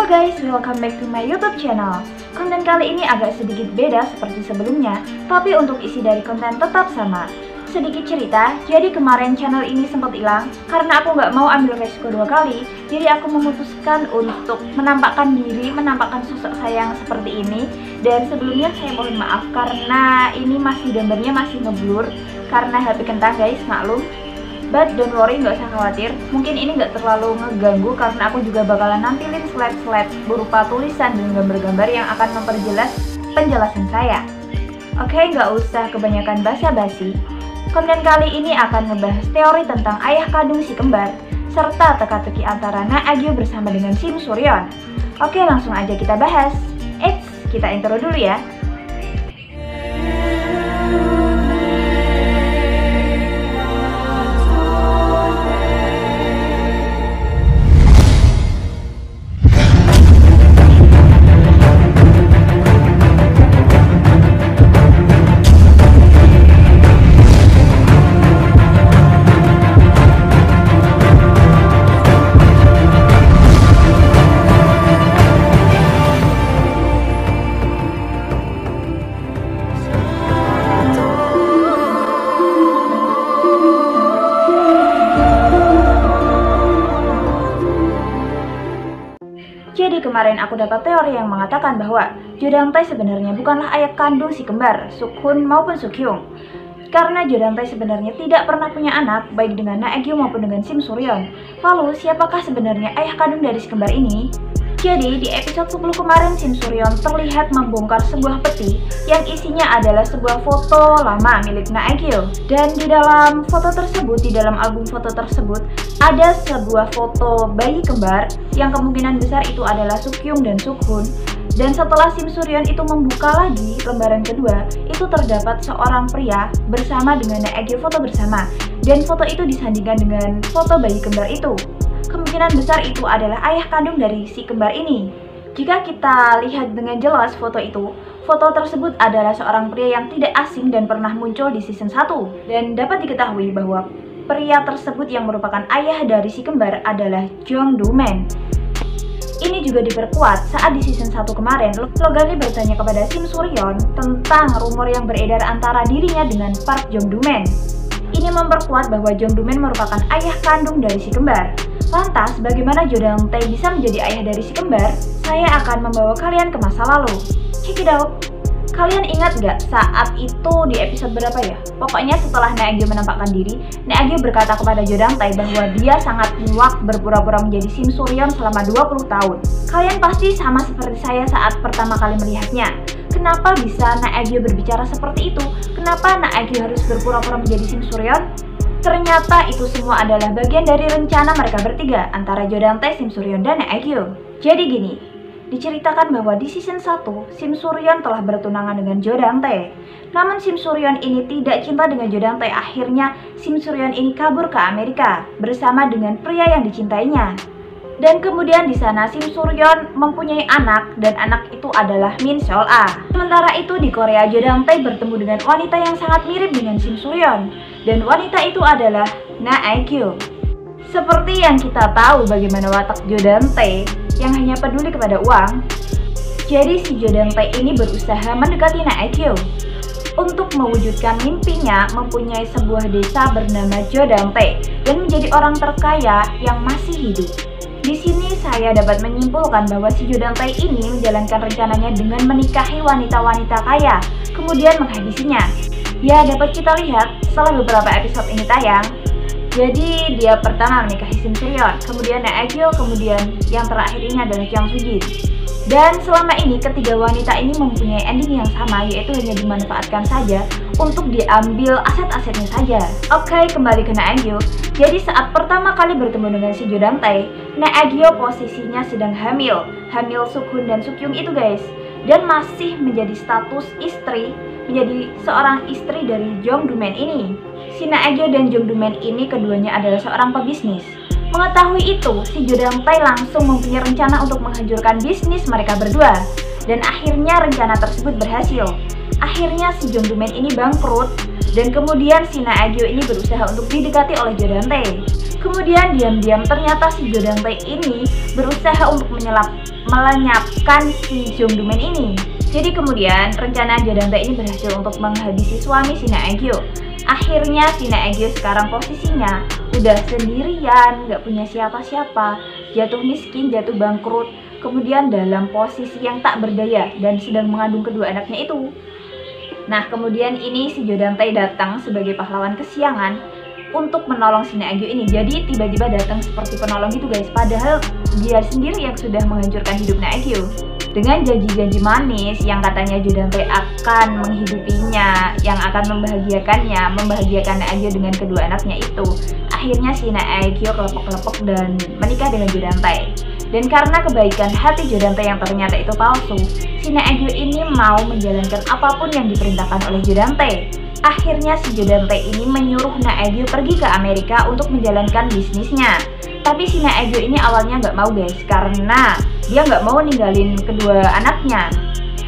guys, welcome back to my YouTube channel. Konten kali ini agak sedikit beda seperti sebelumnya, tapi untuk isi dari konten tetap sama. Sedikit cerita, jadi kemarin channel ini sempat hilang karena aku nggak mau ambil resiko 2 kali. Jadi aku memutuskan untuk menampakkan diri, menampakkan sosok saya yang seperti ini. Dan sebelumnya saya mohon maaf karena ini gambarnya masih ngeblur karena HP kentang guys, maklum. But don't worry, nggak usah khawatir. Mungkin ini nggak terlalu ngeganggu karena aku juga bakalan nampilin slide-slide berupa tulisan dan gambar-gambar yang akan memperjelas penjelasan saya. Oke, nggak usah kebanyakan basa-basi. Konten kali ini akan ngebahas teori tentang ayah kandung si kembar serta teka-teki antara Na Agyo bersama dengan Sim Suryon. Oke, langsung aja kita bahas. Eits, kita intro dulu ya. Jadi kemarin aku dapat teori yang mengatakan bahwa Jo Dang-tae sebenarnya bukanlah ayah kandung si kembar Suk-hun maupun Suk-hyung. Karena Jo Dang-tae sebenarnya tidak pernah punya anak baik dengan Na Agyo maupun dengan Sim Suryon. Lalu siapakah sebenarnya ayah kandung dari si kembar ini? Jadi di episode 10 kemarin Sim Suryon terlihat membongkar sebuah peti yang isinya adalah sebuah foto lama milik Na Agyo. Dan di dalam foto tersebut, di dalam album foto tersebut ada sebuah foto bayi kembar yang kemungkinan besar itu adalah Suk-hyung dan Suk-hun. Dan setelah Sim Suryon itu membuka lagi lembaran kedua, itu terdapat seorang pria bersama dengan Na Agyo foto bersama. Dan foto itu disandingkan dengan foto bayi kembar itu. Kemungkinan besar itu adalah ayah kandung dari si kembar ini. Jika kita lihat dengan jelas foto itu, foto tersebut adalah seorang pria yang tidak asing dan pernah muncul di season 1. Dan dapat diketahui bahwa pria tersebut yang merupakan ayah dari si kembar adalah Jong Do-man. Ini juga diperkuat saat di season 1 kemarin, Logan bertanya kepada Sim Suryon tentang rumor yang beredar antara dirinya dengan Park Jong Do-man. Ini memperkuat bahwa Jong Do-man merupakan ayah kandung dari si kembar. Lantas, bagaimana Jo Dang-tae bisa menjadi ayah dari si kembar? Saya akan membawa kalian ke masa lalu. Check it out. Kalian ingat gak saat itu di episode berapa ya? Pokoknya setelah Na Agyo menampakkan diri, Na Agyo berkata kepada Jo Dang-tae bahwa dia sangat muak berpura-pura menjadi Sim Suryon selama 20 tahun. Kalian pasti sama seperti saya saat pertama kali melihatnya. Kenapa bisa Na Agyo berbicara seperti itu? Kenapa Na Agyo harus berpura-pura menjadi Sim Suryon? Ternyata itu semua adalah bagian dari rencana mereka bertiga antara Jo Dang-tae, Sim Suryon, dan Na Agyo. Jadi gini, diceritakan bahwa di season 1, Sim Suryon telah bertunangan dengan Jo Dang-tae. Namun Sim Suryon ini tidak cinta dengan Jo Dang-tae. Akhirnya Sim Suryon ini kabur ke Amerika bersama dengan pria yang dicintainya. Dan kemudian di sana Sim Suryon mempunyai anak dan anak itu adalah Min Seol-ah. Sementara itu di Korea Jo Dang-tae bertemu dengan wanita yang sangat mirip dengan Sim Suryon. Dan wanita itu adalah Na Agyo. Seperti yang kita tahu bagaimana watak Jo Dang-tae yang hanya peduli kepada uang. Jadi si Jo Dang-tae ini berusaha mendekati Na Agyo untuk mewujudkan mimpinya mempunyai sebuah desa bernama Jo Dang-tae dan menjadi orang terkaya yang masih hidup. Di sini saya dapat menyimpulkan bahwa si Jo Dang-tae ini menjalankan rencananya dengan menikahi wanita-wanita kaya, kemudian menghabisinya. Ya, dapat kita lihat setelah beberapa episode ini tayang. Jadi dia pertama menikahi Sim Suryon, kemudian Na Agyo, kemudian yang terakhir ini adalah Jang Soo-jin. Dan selama ini ketiga wanita ini mempunyai ending yang sama, yaitu hanya dimanfaatkan saja untuk diambil aset-asetnya saja. Oke, kembali ke Na Agyo. Jadi saat pertama kali bertemu dengan si Jo Dang-tae, Na Agyo posisinya sedang hamil Suk-hun dan Suk-hyung itu guys. Dan masih menjadi status istri, menjadi seorang istri dari Jong Do-man ini. Si Na Agyo dan Jong Do-man ini keduanya adalah seorang pebisnis. Mengetahui itu, si Jo Dang-tae langsung mempunyai rencana untuk menghancurkan bisnis mereka berdua. Dan akhirnya rencana tersebut berhasil. Akhirnya si Jong Do-man ini bangkrut. Dan kemudian si Na Agyo ini berusaha untuk didekati oleh Jo Dang-tae. Kemudian diam-diam ternyata si Jo Dang-tae ini berusaha untuk menyelap melenyapkan si Jong Doo-min ini. Jadi kemudian rencana Jodang Tae ini berhasil untuk menghabisi suami si Na Aek-gyu. Akhirnya si Na Aek-gyu sekarang posisinya udah sendirian, gak punya siapa-siapa, jatuh miskin, jatuh bangkrut, kemudian dalam posisi yang tak berdaya dan sedang mengandung kedua anaknya itu. Nah kemudian ini si Jodang Tae datang sebagai pahlawan kesiangan untuk menolong si Na Aek-gyu ini. Jadi tiba-tiba datang seperti penolong gitu guys, padahal dia sendiri yang sudah menghancurkan hidup Na Aek-gyu. Dengan janji-janji manis yang katanya Jodang Tae akan menghidupinya, yang akan membahagiakan Na Aek-gyu dengan kedua anaknya itu. Akhirnya si Na Aek-gyu kelepek-kelepek dan menikah dengan Jodang Tae. Dan karena kebaikan hati Jodang Tae yang ternyata itu palsu, si Na Aek-gyu ini mau menjalankan apapun yang diperintahkan oleh Jodang Tae. Akhirnya si Jodang Tae ini menyuruh Na Aek-gyu pergi ke Amerika untuk menjalankan bisnisnya. Tapi si Na Aek-gyu ini awalnya nggak mau guys, karena dia nggak mau ninggalin kedua anaknya.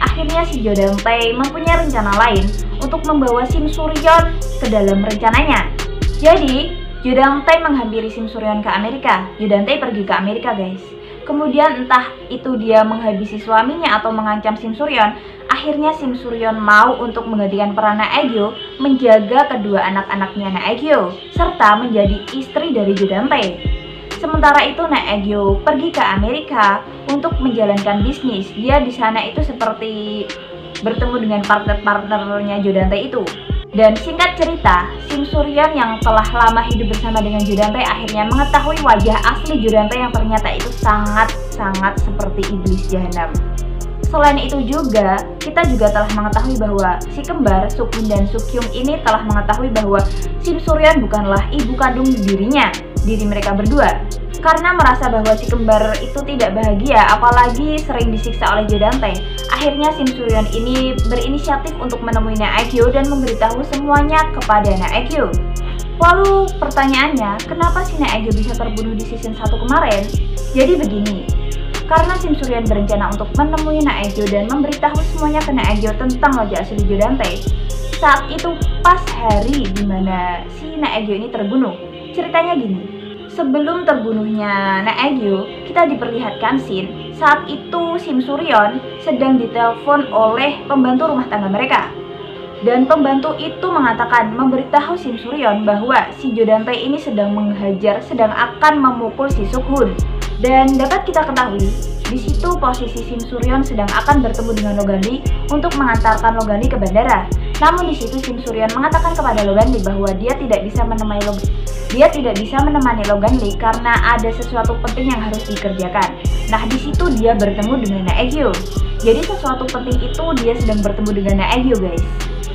Akhirnya si Jodang Tae mempunyai rencana lain untuk membawa Sim Suryeon ke dalam rencananya. Jadi Jodang Tae menghampiri Sim Suryeon ke Amerika. Jodang Tae pergi ke Amerika guys. Kemudian entah itu dia menghabisi suaminya atau mengancam Sim Suryeon. Akhirnya Sim Suryeon mau untuk menggantikan peran Na Aek-gyu menjaga kedua anak-anaknya Na Aek-gyu serta menjadi istri dari Jodang Tae. Sementara itu Na Aek-gyu pergi ke Amerika untuk menjalankan bisnis. Dia di sana itu seperti bertemu dengan partner-partnernya Jodang Tae itu. Dan singkat cerita, Sim Suryeon yang telah lama hidup bersama dengan Jodang Tae akhirnya mengetahui wajah asli Jodang Tae yang ternyata itu sangat-sangat seperti iblis jahanam. Selain itu juga, kita juga telah mengetahui bahwa si kembar Sukmin dan Sukyung ini telah mengetahui bahwa Sim Suryeon bukanlah ibu kandung diri mereka berdua. Karena merasa bahwa si kembar itu tidak bahagia, apalagi sering disiksa oleh Jodang Tae, akhirnya Sim Suryeon ini berinisiatif untuk menemui Na Aek-gyu dan memberitahu semuanya kepada Na Aek-gyu. Lalu pertanyaannya, kenapa si Na Aek-gyu bisa terbunuh di season 1 kemarin? Jadi begini, karena Sim Suryeon berencana untuk menemui Na Aek-gyu dan memberitahu semuanya ke Na Aek-gyu tentang wajah asli Jodang Tae. Saat itu pas hari dimana si Na Aek-gyu ini terbunuh. Ceritanya gini, sebelum terbunuhnya Na Aek-gyu, kita diperlihatkan scene saat itu Sim Suryeon sedang ditelepon oleh pembantu rumah tangga mereka. Dan pembantu itu mengatakan, memberitahu Sim Suryeon bahwa si Jodang Tae ini sedang akan memukul si Sukhun. Dan dapat kita ketahui, di situ posisi Sim Suryeon sedang akan bertemu dengan Logan-lee untuk mengantarkan Logan-lee ke bandara. Namun di situ Sim Suryeon mengatakan kepada Logan-lee bahwa dia tidak bisa menemani Logan-lee karena ada sesuatu penting yang harus dikerjakan. Nah di situ dia bertemu dengan Na Aek-gyu. Jadi sesuatu penting itu dia sedang bertemu dengan Na Aek-gyu guys.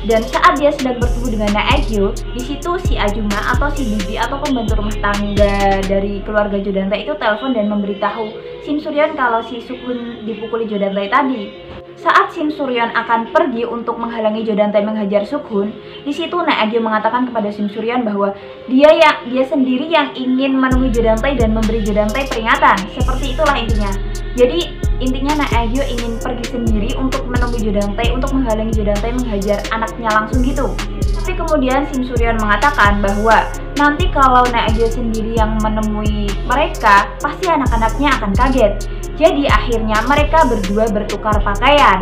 Dan saat dia sedang bertemu dengan Na Aek-gyu, di situ si Ajuma atau si bibi atau pembantu rumah tangga dari keluarga Jodang Tae itu telepon dan memberitahu Sim Suryeon kalau si Sukhun dipukuli Jodang Tae tadi. Saat Sim Suryeon akan pergi untuk menghalangi Jodang Tae menghajar Sukhun, di situ Na Aek-gyu mengatakan kepada Sim Suryeon bahwa dia sendiri yang ingin menemui Jodang Tae dan memberi Jodang Tae peringatan. Seperti itulah intinya. Jadi intinya Na Aek-gyu ingin pergi sendiri untuk menemui Jodang Tae untuk menghalangi Jodang Tae menghajar anaknya langsung gitu. Tapi kemudian Sim Suryeon mengatakan bahwa nanti kalau Na Aek-gyu sendiri yang menemui mereka, pasti anak-anaknya akan kaget. Jadi akhirnya mereka berdua bertukar pakaian.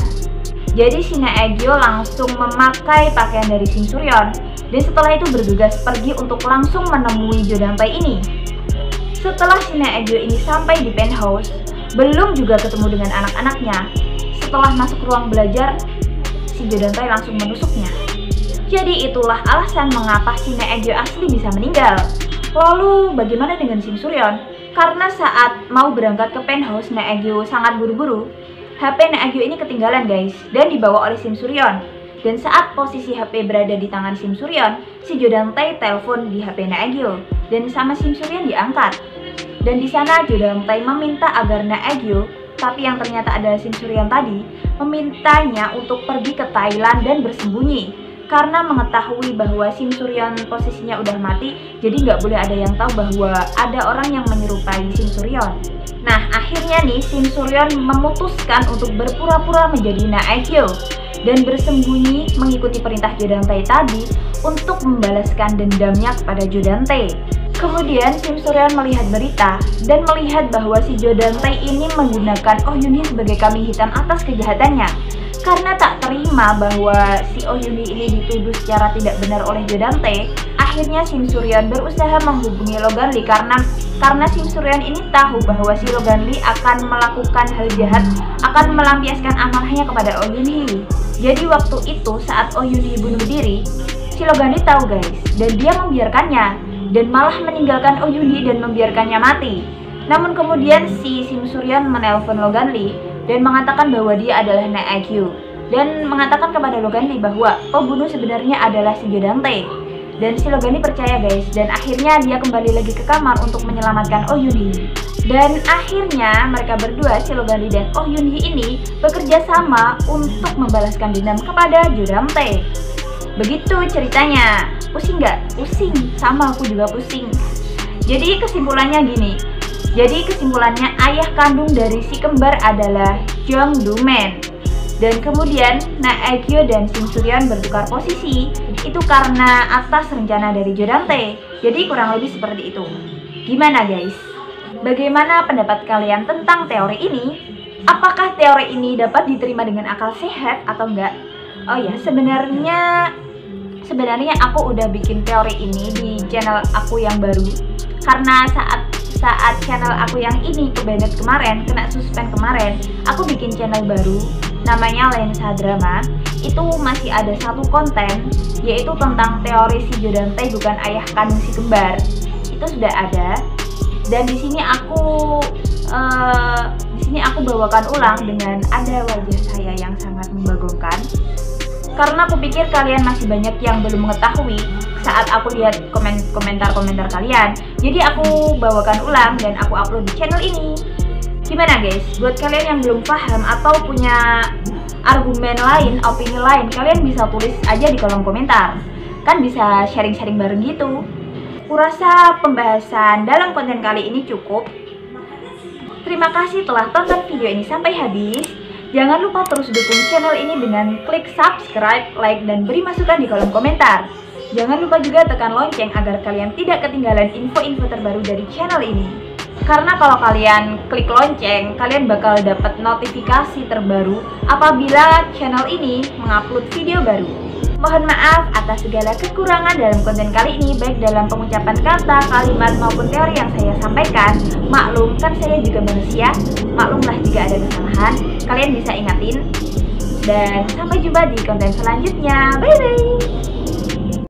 Jadi si Na Aek-gyu langsung memakai pakaian dari Sim Suryeon dan setelah itu bergegas pergi untuk langsung menemui Jodang Tae ini. Setelah si Na Aek-gyu ini sampai di penthouse, belum juga ketemu dengan anak-anaknya. Setelah masuk ruang belajar, si Jodang Tae langsung menusuknya. Jadi itulah alasan mengapa si Na Aek-gyu asli bisa meninggal. Lalu bagaimana dengan Sim Suryeon? Karena saat mau berangkat ke penthouse, Na Aek-gyu sangat buru-buru. HP Na Aek-gyu ini ketinggalan guys, dan dibawa oleh Sim Suryeon. Dan saat posisi HP berada di tangan Sim Suryeon, si Jodang Tae telepon di HP Na Aek-gyu dan sama Sim Suryeon diangkat. Dan di sana Jodang Tae meminta agar Na Aek-gyu, tapi yang ternyata adalah Sim Suryeon tadi, memintanya untuk pergi ke Thailand dan bersembunyi. Karena mengetahui bahwa Sim Suryeon posisinya udah mati, jadi nggak boleh ada yang tahu bahwa ada orang yang menyerupai Sim Suryeon. Nah akhirnya nih Sim Suryeon memutuskan untuk berpura-pura menjadi Na Aek-gyu dan bersembunyi mengikuti perintah Jodang Tae tadi untuk membalaskan dendamnya kepada Jodang Tae. Kemudian Kim Suryeon melihat berita dan melihat bahwa si Jo Dan-tae ini menggunakan Oh Yoon-hee sebagai kambing hitam atas kejahatannya. Karena tak terima bahwa si Oh Yoon-hee ini dituduh secara tidak benar oleh Jo Dan-tae, akhirnya Kim Suryeon berusaha menghubungi Logan Lee karena Kim Suryeon ini tahu bahwa si Logan Lee akan melakukan hal jahat, akan melampiaskan amarahnya kepada Oh Yoon-hee. Jadi waktu itu saat Oh Yoon-hee bunuh diri, si Logan Lee tahu guys, dan dia membiarkannya dan malah meninggalkan Oh Yoon-hee dan membiarkannya mati. Namun kemudian si Kim Suryeon menelpon Logan Lee dan mengatakan bahwa dia adalah Naekyu dan mengatakan kepada Logan Lee bahwa pembunuh sebenarnya adalah si Jo Dan-tae. Dan si Logan Lee percaya guys, dan akhirnya dia kembali lagi ke kamar untuk menyelamatkan Oh Yoon-hee. Dan akhirnya mereka berdua, si Logan Lee dan Oh Yoon-hee ini bekerja sama untuk membalaskan dendam kepada Jo Dan-tae. Begitu ceritanya. Pusing nggak? Pusing, sama aku juga pusing. Jadi kesimpulannya gini. Jadi kesimpulannya ayah kandung dari si kembar adalah Jung Do-man. Dan kemudian Naekyo dan Kim Suryeon bertukar posisi. Itu karena atas rencana dari Jo Dan-tae. Jadi kurang lebih seperti itu. Gimana guys? Bagaimana pendapat kalian tentang teori ini? Apakah teori ini dapat diterima dengan akal sehat atau enggak? Oh ya, sebenarnya aku udah bikin teori ini di channel aku yang baru. Karena saat channel aku yang ini kebanet kemarin, kena suspend kemarin, aku bikin channel baru namanya Lensa Drama. Itu masih ada satu konten, yaitu tentang teori si Jo Dan-tae bukan ayah kandung si kembar. Itu sudah ada. Dan di sini aku bawakan ulang dengan ada wajah saya yang sangat membagongkan. Karena aku pikir kalian masih banyak yang belum mengetahui saat aku lihat komentar-komentar kalian. Jadi aku bawakan ulang dan aku upload di channel ini. Gimana guys? Buat kalian yang belum paham atau punya argumen lain, opini lain, kalian bisa tulis aja di kolom komentar. Kan bisa sharing-sharing bareng gitu. Kurasa pembahasan dalam konten kali ini cukup. Terima kasih telah tonton video ini sampai habis. Jangan lupa terus dukung channel ini dengan klik subscribe, like, dan beri masukan di kolom komentar. Jangan lupa juga tekan lonceng agar kalian tidak ketinggalan info-info terbaru dari channel ini. Karena kalau kalian klik lonceng, kalian bakal dapat notifikasi terbaru apabila channel ini mengupload video baru. Mohon maaf atas segala kekurangan dalam konten kali ini, baik dalam pengucapan kata, kalimat, maupun teori yang saya sampaikan. Maklum, kan saya juga manusia, maklumlah jika ada kesalahan, kalian bisa ingatin. Dan sampai jumpa di konten selanjutnya, bye-bye!